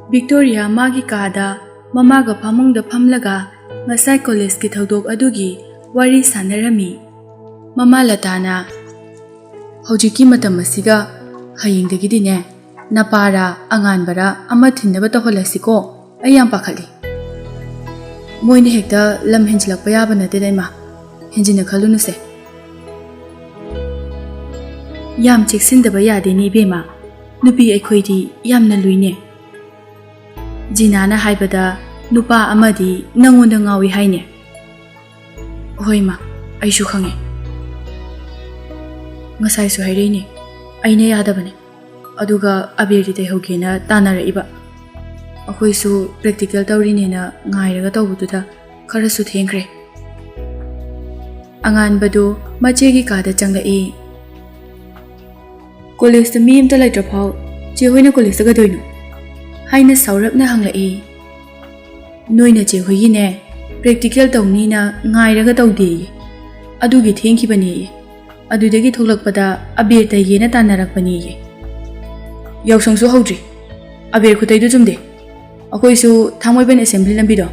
Victoria magi kada mamaga phamungda phamlaga ngasai college ki thodok adugi wari sanarami. Mama Latana hojiki matam asiga hayingdagidine napara anganbara ama thinnaba toholasiko ayam pakhali. Moine hekta lam henjilakpa yaba nate daima henjina khalunuse. Yam cheksindaba yade ni bema nupi aikhoidi yamna luine. Jinana haibada nupa amadi nangonda ngawi haine. Hoima aishu khange. Ngasai su haireni aina yadabane aduga abirdi dai hogena tanaraiba. Akhoi su practical tawrine na ngairaga tawbududa khara su thengre. Angan badu machegi kada changlai. College ta mi amta laitra phau che hoina college ga doinu. Haina saurapna hanglai. Noina che hoyine practical tawni na ngairaga tawde. Adugi thengki bani. Adudagi thoklakpada abir ta yena tanarakpani. Yausangsu haudri. Abir khutaidu chumde. Akhoi su Thamoiban assembly lambido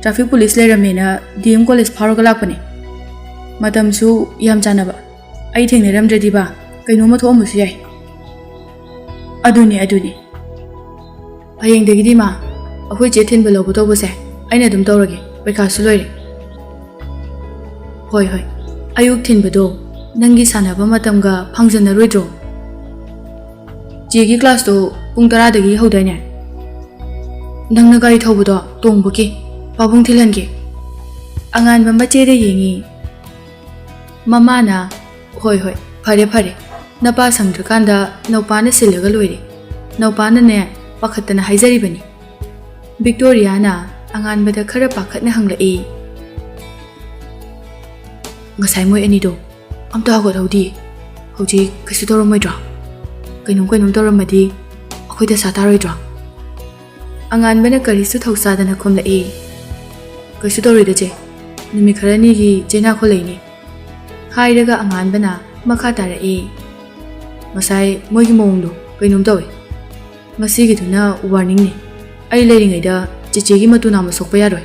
traffic police leramena DM college pharoga lakpani. Matamsu yam chanaba. Ai thengneramdradi ba kainoma thomusu yai. Aduni. Hayengdagidi ma akhoi che thinba lobu tawbase aina dum tawrage paikha su loire. Hoi ayuk thinbado nangi sanaba matamga phangjana roidro. Jegi class to pung 10 dagi hodaine. Nangna gari thawbudo tongbuki pabung thilange. Angan ba machede yengi. Mama na hoi phare napa sangdrakanda naupana silaga loire. Naupana ne pakhatana haijari bani. Victoria na angan bada khara pakhatna hanglai. Ngasai moi anido amta hagot haudi hoji kasu toromoidra. Kainom toramadi akhoida sataroidra. Angan bana karisu thausadana khomlai. Kasu torida je numi kharani gi jena kholaini. Hairaga angan bana makha tarai. Masai moigi mongdo kainom tawi. Masigi duna warning ni. Ai leiringaida chichegi matuna masokpa yaroi.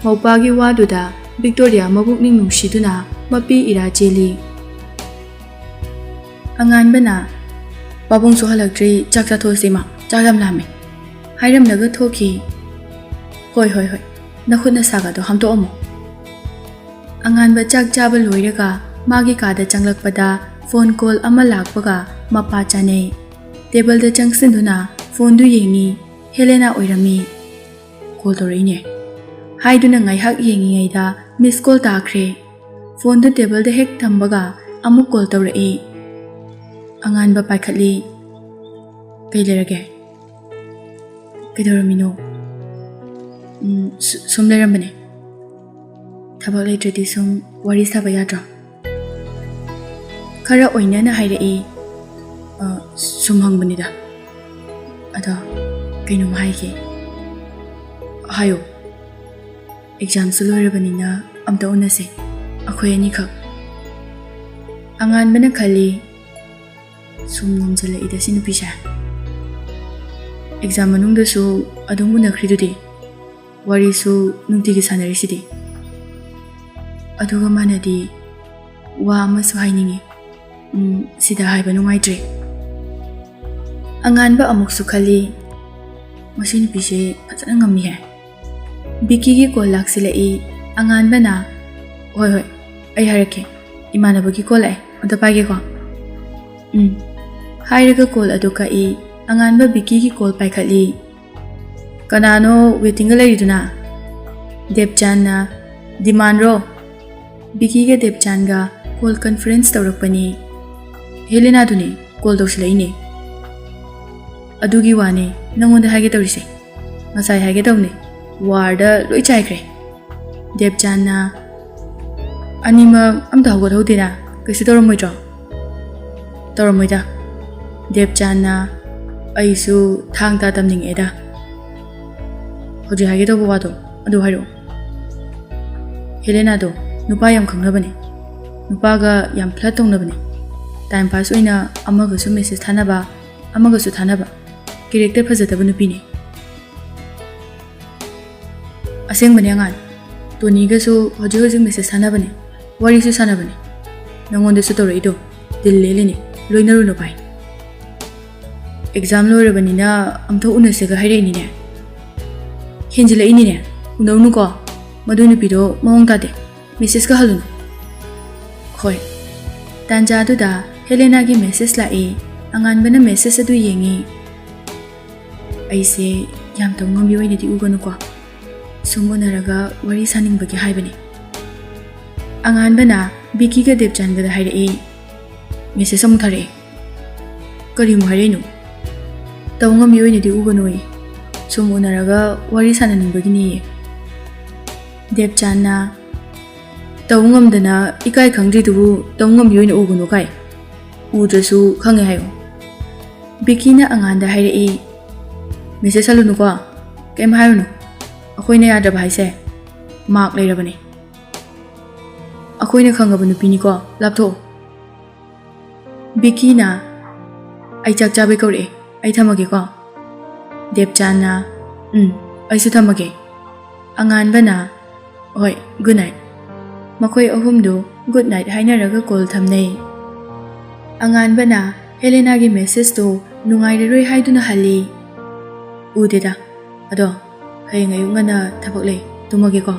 Maupagi waduda Victoria mabukning nungsiduna mapi ira jeli. Angan bana babong su halakdri chakcha thosima chaklam lami. Hairam naga thoki. Hoi nakhuna saga do hamto omo. Angan ba chak chaba loiraga magi kada changlakpada phone call ama lakpaga mapa chane. Table da changsinduna phone du yengi Helena oirami. Call torine. Haiduna ngai hak yengi ngaida miss call takre. Phone du table da hek thambaga amuk call torai. Angan ba paikhatli. Kailerage. Kaidoramino. Sumlerambane. Thabak leitrati sum wari saba yadra. Khara oinana hairai. Sumhangbani da. Ada kainom haige. Hayo. Exam suloirabanina amta unase. Akhoi ani khak. Angan bana khali sum namjala ida sinu pisha. Exam manungda su adum unakridudi. Wari su nungtigi sanarisidi. Aduga manadi wa amasu hainingi. Sida haiba nungaitre. Angan ba amuk su khali masinu pishe patana ngami hai. Biki gi call laksilai angan bana hoi ai harake imanaba gi call ai anta paige ko. Hairaga call aduka I angan ba Biki gi call paikhatli. Kanano waiting ga laiduna. Debchan na demand ro. Biki ga Debchan ga call conference tawrakpani. Helena duni call dawsilaini. Adugi wane nangonda haige tawrise. Ngasai haige tawne. Warda loi chaikre. Debchan na anima amta hagot hodina kaisi toromoidra. Toromoida. Debchan na aisu thangta tamning eda. Hoji haige tawbo wado adu hairo. Helena do nupa yam khangnabane. नुपागा याम flirt तौनबने time pass ओइना अमगसु message थानबा अमगसु थानबा character फजदब नुपीने असेंबने अंगान टोनीगसु हजु हजु मेसेज थानबने वारीसु सानबने नंगोंदसु तौरइदो दिल लेलेने लोइनरुनो पाइ एग्जाम लोइरबनिना अमथो उनसेगा हाइरेनिने हेंजिलइनिने उनौनुको मदु नुपीदो मवंग तादे मेसेज का हलुनु खोय तांजादुदा हेलेना की मेसेज लाई अंगानबना मेसेज अदु येंगी ऐसे याम तंगमबि ओइनदि उगनुको सुमुनरगा वरी सानिंगबगे हाइबने अंगानबना बिकी का देवचानगदा हाइरे मेसेज अमु थारे करिमु हाइरेनु तंगमबि ओइनदि उगनुई सुमुनरगा वरी साननिंगबगिनि देवचानना तौंगमदना इकाई खंगद्रिदुबु तौंगमबि ओइना उगनु काय उद्रसु खंगे हायो बिकीना अंगानदा हाइरे मेसेज हलुनुको केम हायुनु अखोइना याद्रब हाइसे मार्क लेरबने अखोइना खंगब नुपीनिको लापथो बिकीना आई चाक चाबे कौरे आई थमगेको देवचानना आइसु थमगे अंगानबना होय गुड नाइट मखोय अहुमदो गुड नाइट हाइनरगा कॉल थमनै अंगानबना हेलेना की मेसेज तो नुंगाइररोय हाइदुना हल्ली उदेदा अदो हयेंग अयुंगना थबक ले तुमगेको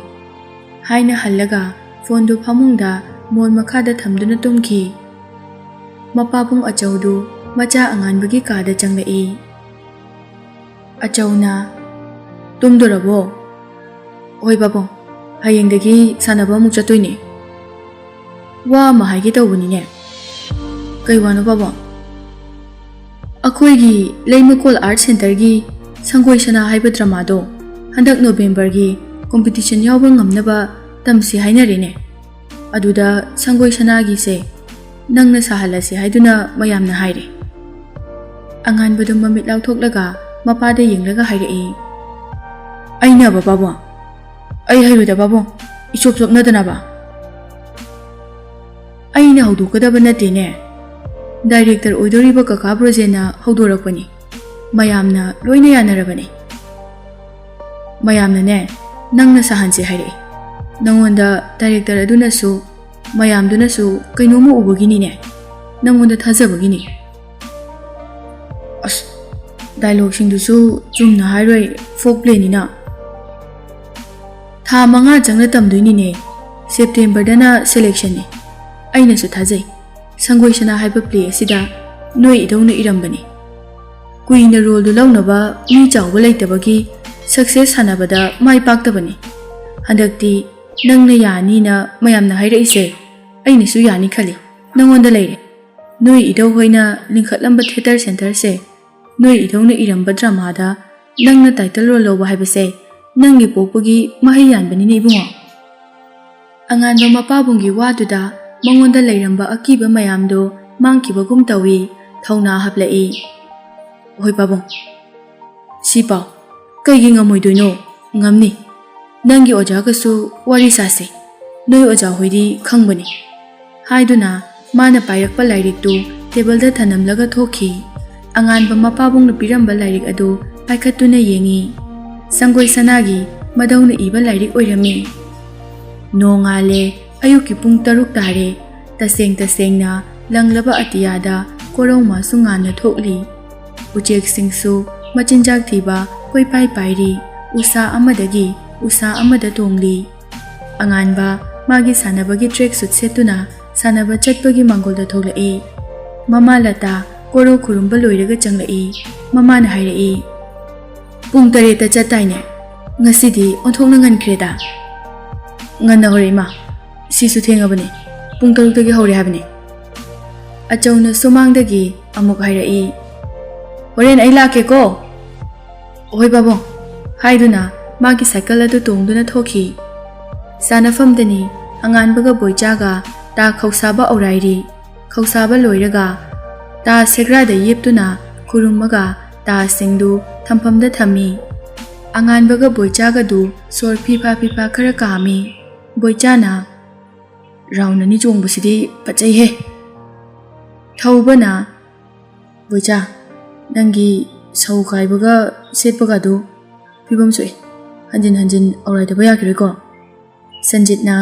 हाइना हल्लगा फोन दो फमुंगदा मोन मखादा थमदुना तुमखी मपापुंग अचौदु मचा अंगानबगी कादा चंगलई अचौना तुमदोरबो ओय बाबो हयेंदगी सानबा मुक चतोइने वा मा हाइगे तौबनिने कई वानो बाबो अखोइगी लेमकोल आर्ट सेंटर की संगोई सना हाइब ड्रामादो हंदक नोवेम्बर की कॉम्पिटिशन यावब ngamnaba tamsi hainarene aduda Sangoi Sana की से नंगना साहलसे हाइदुना मयामना हाइरे अंगानबदु ममित लाउथोकलगा मपादा येंगलगा हाइरेई आइना बाबो आई हाइरुदा बाबो इचोप चोपनदनाबा आइना हौदोकदब नतेने डायरेक्टर ओइदोरिबा कका ब्रोजेना हौदोरकपनी मयामना लोइना यानरबने मयामना ने नंगना साहनसे हाइरे नंगोंदा डायरेक्टर अदुनसु मयामदुनसु कइनोमो उबगिनिने नंगोंदा थाजबगिनि अस डायलॉग सिंदुसु चुमना हाइरोय फोक प्लेनिना था मंगा जंगना तमदुइनिने सेप्टेम्बर दना सिलेक्शन ने आइनसु थाजै संगोई सना हाइब प्ले असिदा नोय इदौना इरंबने कुइना रोल दु लौनबा मी चावब लैतबगी सक्सेस सानबदा माइ पाक्तबने हंदक्ति नंगना यानीना मयामना हाइरइसे आइनसु यानी खली नंगोंदा लैरे नोय इदौ होइना लिंखतलंबा थिएटर सेंटर से नोय इदौना इरंबा ड्रामादा नंगना टाइटल रोल लौबा हाइबसे नंगी पोपगी महै यानबनिने इबुंगो अंगानबा मपाबुंगी वादुदा मंगोंदा लैरंबा अकीबा मयामदो मांगखिबगुम तवी थौना हप्लई होय बाबो सिपा कईगी ngमोइदोइनो ngमनी नंगी ओजागसु वारी सासे नोय ओजा होइदी खंगबनी हाइदुना माना पायरकपा लाइरिकतु टेबलदा थनमलगा थोखी अंगानबा मपाबुंगना पिरंबा लाइरिक अदु पाइखतुना येंगी संगोई सनागी मदौना इबा लाइरिक ओइरमी नोंगाले अयुकी पुंग तरुक तारे तसेंगना लंगलबा अतियादा कोरौमा सुंगाना थोकली उचेक सिंगसु मचिनजाक थीबा कोई पाई पाइरी उसा अमदगी उसा अमदा तोंगली अंगानबा मागी सानबगी ट्रेक सुट सेतुना सानबा चटपगी मंगोलदा थोलई ममा लता कोरो खुरुंबा लोइरगा चंगलई ममाना हाइरई पुंग तरेता चटाइने ngasiदी ओंथोकना ngनख्रेदा ngana horeima sisu thengabane pung taruk dagi hore habane achawna sumangdagi amuk hairai horen ai lake ko oi babo haiduna magi cycle adu tongduna thoki sanafam dani anganbaga boichaga ta khausaba aurairi khausaba loiraga ta segra da yeptuna kurumaga ta singdu thampamda thami anganbaga boichaga du sor phipa khara kami boichana raun ani chongbasidi pachai he. Thaubana boicha nangi sau khaibaga setbaga do pibam soi hanjin aurai da baya kire ko. Sanjit na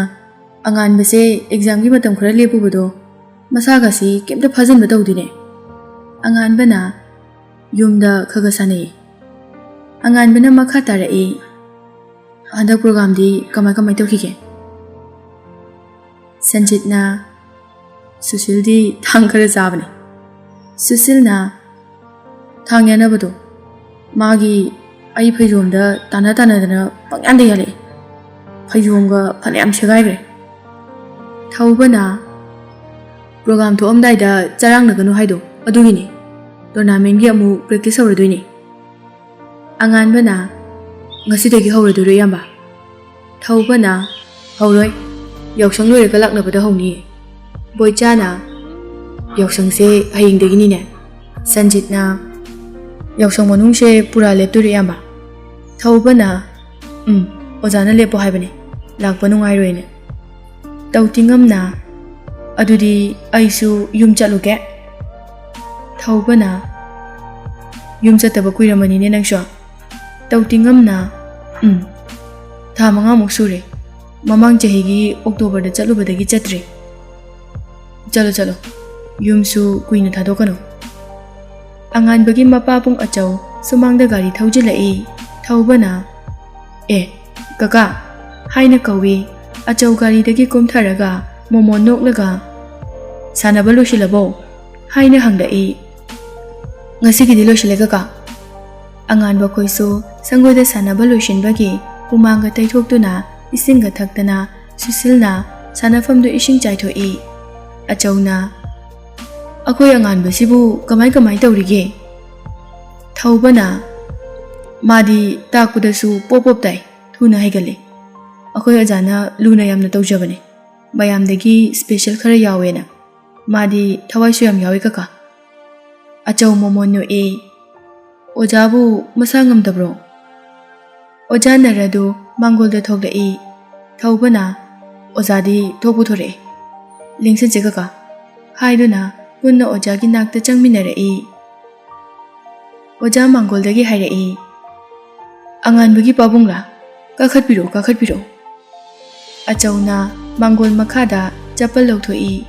angan base exam gi matam khara lepu bodo masa ga si kemta phajan ba dine. Angan bana yumda khaga sane. Angan bana makha tara e handa program di kamai tawkhige. Sanjit na Susil di thang khara jabane. Susil na thang yana bodo magi ai phaijom da tana dana pangyan de yale. Phaijom ga phalyam segai gre. Thaubana program to amdai da charang na ganu haido adugini tournament gi amu practice hawradoini. Angan bana ngasi dagi hawradoro yamba. Thaubana hawroi yausang loi ga lakna bada hawni. Boicha na yausang se haying dagi ni ne. Sanjit na yausang manung se pura lepturi yamba. Thaubana ozana lepo haibane lakpa nungai roi ne. Tautingam na adudi aisu yum chaluke. Thaubana yum chataba kuiramani ne nangsho. Tautingam na tha manga muk sure mamang chahi gi October da chalubadagi chatre. Chalo yum su kuina thadokano. Angan bagi mapa pung achau sumang da gari thaujilai. Thaubana kaka haina kawi achau gari dagi komtharaga momo noklaga sanaba losilabo haina hangdai. Ngasi gi dilosile kaka. Angan ba koiso sangoida sanaba losinbagi humanga taithokduna isingga thaktana Susilna sanafamdu ising chaithoi. Achauna akoi angan ba sibu kamai tawrige. Thaubana madi takudasu pop tai thuna haigale. Akoi ajana luna yamna tawjabane. Mayamdagi special khara yawena. Madi thawai su yam yawi kaka. Achau momonno ojabu masangam dabro. Ojana rado mangol da thokda Thaubana ojadi thokbu thore. Lingsa jegaka haiduna punna ojagi nakta changminare oja mangol dagi haire angan bagi pabungla kakhatpiro. Achauna mangol makhada chapal lauthoi.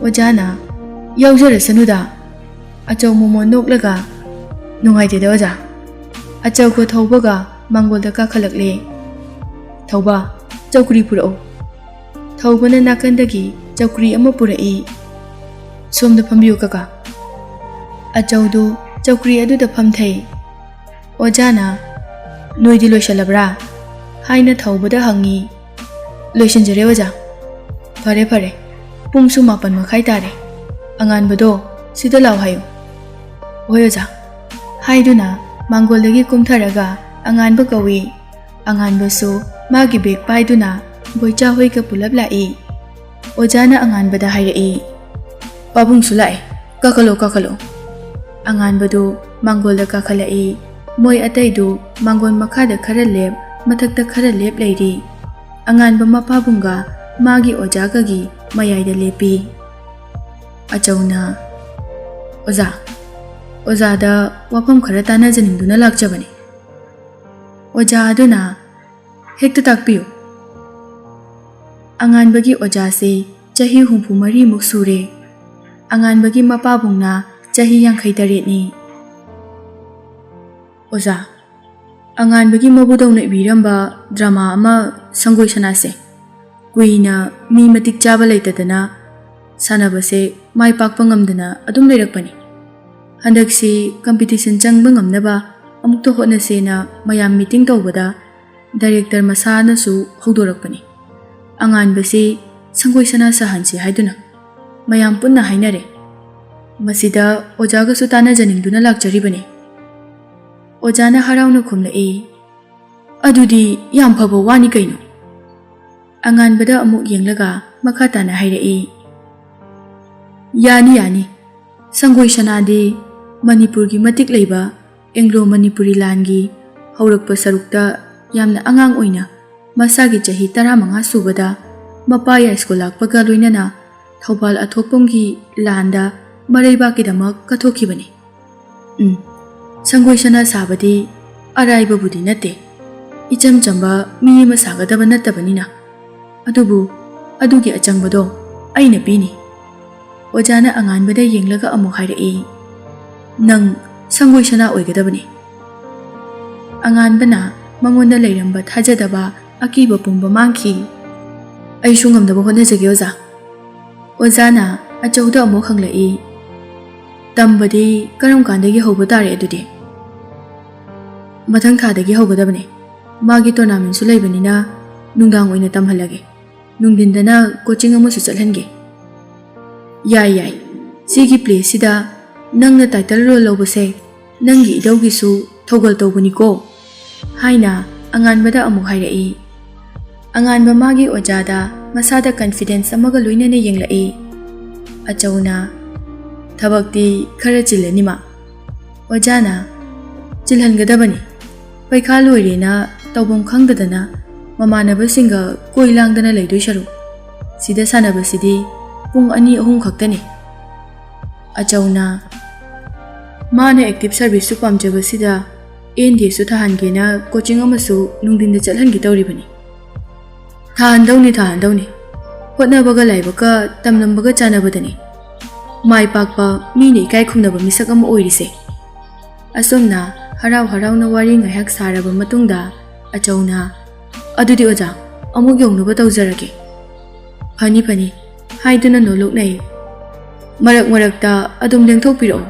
Ojana yaujare sanuda. Achau momo noklaga nungai de oja. Achau ko thaubaga mangol da kakhalakle. Thauba chaukri purao. Thaubana nakandagi chaukri ama purai. Somda phambiu kaka. Achaudu chaukri adu da phamthai. Ojana noidi loisalabra haina thaubada hangi. Loisinjare oja. Pare pungsu 8 makhai tare. Angan bado sida law hayo. Oyoja haiduna mangolagi kumtharaga angan ba kawi. Angan basu magi beg paiduna boicha hoi ka pulap lai. Ojana angan bada haire pabung sulai kakalo. Angan badu mangol da kakhalai. Moi ataidu mangol makhada khara lep mathakta khara lep lairi. Angan ba mapabunga magi ojaga gi mayai da lepi. Achauna oza da wapam khara tana janingduna lakchabane. Oja aduna hekta takpiyo. Angan bagi oja se chahi 34 muk sure. Angan bagi mapabungna chahi 58 ni. Oza angan bagi mabudong na ibiramba drama ama sangoy sanase. Kuina mi matik chaba laitadana sanabase mai pakpa ngamdana adum leirakpani. Handaksi competition changba ngamnaba amukto hotnase na mayam meeting tawbada director masana su haudorakpani. Angan base sangoy sana sahansi haiduna mayam punna hainare. Masida ojaga su tana janingduna lakjaribane. Ojana harauna khumlai. Adudi yam phaba wani kaino. Angan bada amuk yenglaga makata na haire. Yani sangoy sanade Manipur gi matik leiba Anglo Manipuri langi haurakpa sarukta yamna angang oina masagi chahi 15 subada mapa ya school lakpaga loinana Thobal athokpomgi landa Maraibakidamak kathokibani. Sangoisana sabadi araiba budi nate. Icham chamba mi ama sagadaba nattabanina. Adubu adugi achangbado aina pini. Ojana anganbada yenglaga amuk hairai. Nang sangoisana oigadabani. Anganbana mangonda leiramba thajadaba akiba pumba mangki. Ai sungamdaba honajage oza. Ojana achauda amuk hanglai. Tambadi karam kandagi hauba tare adudi. Mathang thadagi haugadabani. Magi tournament su laibanina nungdang oina tamhalage. Nungdindana coaching amusu chalhange. Yai. Sigi place sida nangna title role lobase nangi idaugi su thogal tawbani ko. Haina anganbada amuk hairai. Anganba magi ojada masada confidence amaga loinana yenglai. Achauna Thabakti khara chilanima. Ojana chilhangadabani. Paikha loirena tawbam khangdadana mamanabasinga koilangdana leidoi sharu. Sida sanabasidi pung 2-3 khaktani. Achauna mana active service su pamjabasida ND su thahangena coaching amasu nungdinda chalhangi tawribani. Thahandawni. Hotnabaga laibaka tamnambaga chanabadani. Mai pakpa mini kai khumnaba misak ama oirise. Asomna harau na wari ngahak saraba matungda achauna adudi oja amuk yongnuba tawjarage. Phani haiduna noloknai. Marakta adum lengthokpiro.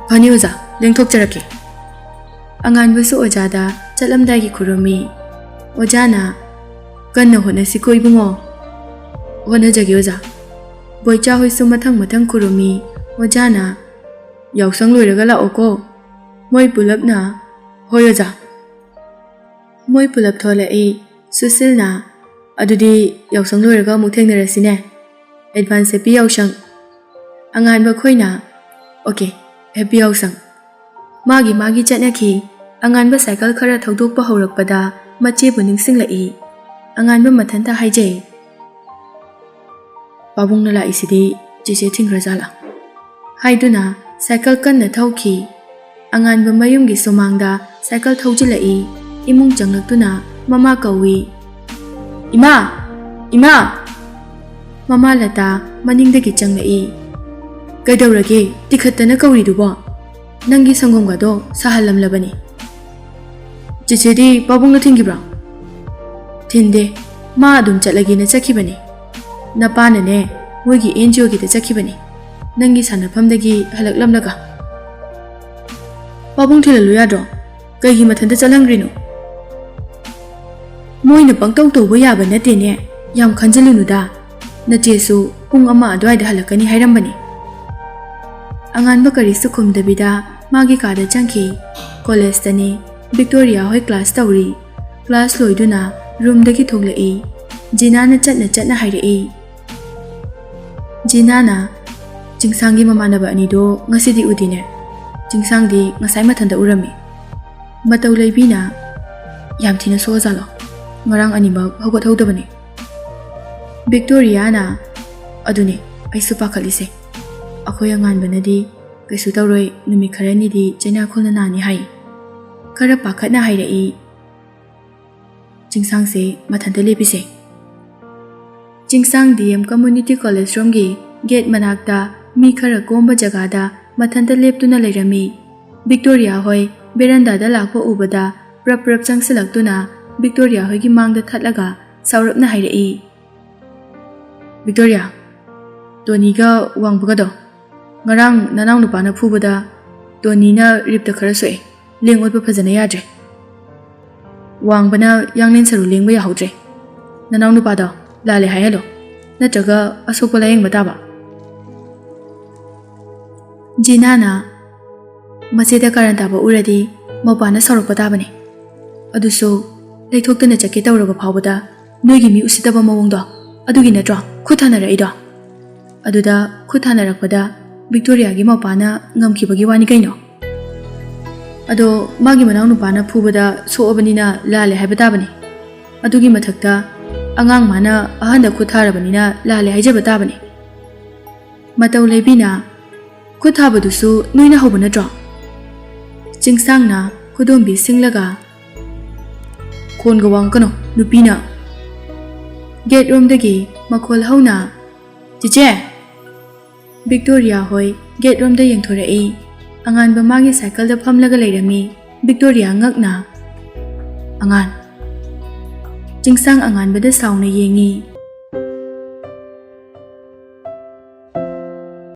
Phani oja lengthokjarake. Anganbasu ojada chalamdagi khurumi. Ojana kanna honasi ko ibungo. Honajage oja. Boicha hoisu mathang khurumi. Ojana yausang loiraga laoko. Moi pulapna hoi oja. Moi pulap tholai Susilna adudi yausang loiraga amuk thengnarasine. Advance happy yausang. Anganba khoina okay happy yausang. Magi chatnaki anganba cycle khara thodokpa haurakpada machebu ningsinglai. Anganba mathanta haijai. Pabungna la isidi cheche thingrajala. Haiduna cycle kanna thauki. Anganba mayumgi somangda cycle thaujilai. Imung changlaktuna mama kawi. Ima! Mama lata maningdagi changlai. Kaidawrage tikhattana kawridubo. Nangi sangomgado sahalamlabani. Chechedi pabungna thingibra. Thinde ma adum chatlagina chakhibani. Napanane moigi NGO gida chakhibani. Nangi sanafamdagi halaklamlaga. Pabung thilalu yadro. Kaigi mathanda chalhangrino. Moina pangtaw tawba yaba natene. Yam khanjalunuda. Nachesu pung ama adwaida halakani hairambani. Anganba karisu khumdabida magi kada changki. College tani Victoria hoi class tawri. Class loiduna room dagi thoglai. Jinana chatna hairai. Jinana Jingsangi mamanaba anido ngasidi udine. Jingsangdi ngasai mathanda urami. Mataw laibina yamthina sojalo. Ngarang animak hogot hodabani. Victoria na adune aisu pakhalise. Akhoi anganbanadi kaisu tawroi numi kharani di chaina khulna nani hai. Khara pakhatna hairai. Jingsangse mathanda lepise. Jingsang DM Community College romgi gate manakta mi khara komba jagada mathanda leptuna leirami. Victoria hoi beranda da lakpa ubada prap changsilaktuna Victoria hoi gi mangda thatlaga saurapna hairai. Victoria Tony ga wangbagado. Ngarang nanaw nupana phubada Tony na ripta khara soe lengot pa phajana yadre. Wangbana yanglen saru lengba yahodre. Nanaw nupada lale hayalo. Natraga asopa layeng bataba. Jinana Maseda karantaba uradi mapana saurapa tabani. Aduso leithoktana chake tawraga phawbada noigi mi usitaba mawongdo adugi natro khuthanaraido. Aduda khuthanarapada Victoria gi mapana ngamkhibagi wani kaino. Ado magi manaw nupana phubada soabanina lale haibatabani. Adugi mathakta ꯑꯉꯥꯡ ꯃꯥꯅ ꯑꯍꯟꯗ ꯈꯨꯠ ꯊꯥꯔꯕꯅꯤꯅ ꯂꯥꯜꯂꯦ ꯍꯥꯏꯖꯕ ꯇꯥꯕꯅꯤ꯫ ꯃꯇꯧ ꯂꯩꯕꯤꯅ ꯈꯨꯠ ꯊꯥꯕꯗꯨꯁꯨ ꯅꯣꯏꯅ ꯍꯧꯕ ꯅꯠꯇ꯭ꯔꯣ? ꯆꯤꯡꯁꯥꯡꯅ ꯈꯨꯗꯣꯝꯕꯤ ꯁꯤꯡꯂꯒ ꯈꯣꯟꯒ ꯋꯥꯡꯀꯅꯣ ꯅꯨꯄꯤꯅ꯫ ꯒꯦꯠ ꯔꯣꯝꯗꯒꯤ ꯃꯈꯣꯜ ꯍꯧꯅ ꯆꯤꯆꯦ! ꯚꯤꯛꯇꯣꯔꯤꯌꯥ ꯍꯣꯏ ꯒꯦꯠ ꯔꯣꯝꯗ ꯌꯦꯡꯊꯣꯔꯛꯏ꯫ ꯑꯉꯥꯟꯕ ꯃꯥꯒꯤ ꯁꯥꯏꯀꯜꯗ ꯐꯝꯂꯒ ꯂꯩꯔꯝꯃꯤ꯫ ꯚꯤꯛꯇꯣꯔꯤꯌꯥ ꯉꯛꯅ ꯑꯉꯥꯟ꯫ ꯆꯤꯡꯁꯥꯡ ꯑꯉꯥꯟꯕꯗ ꯁꯥꯎꯅ ꯌꯦꯡꯉꯤ꯫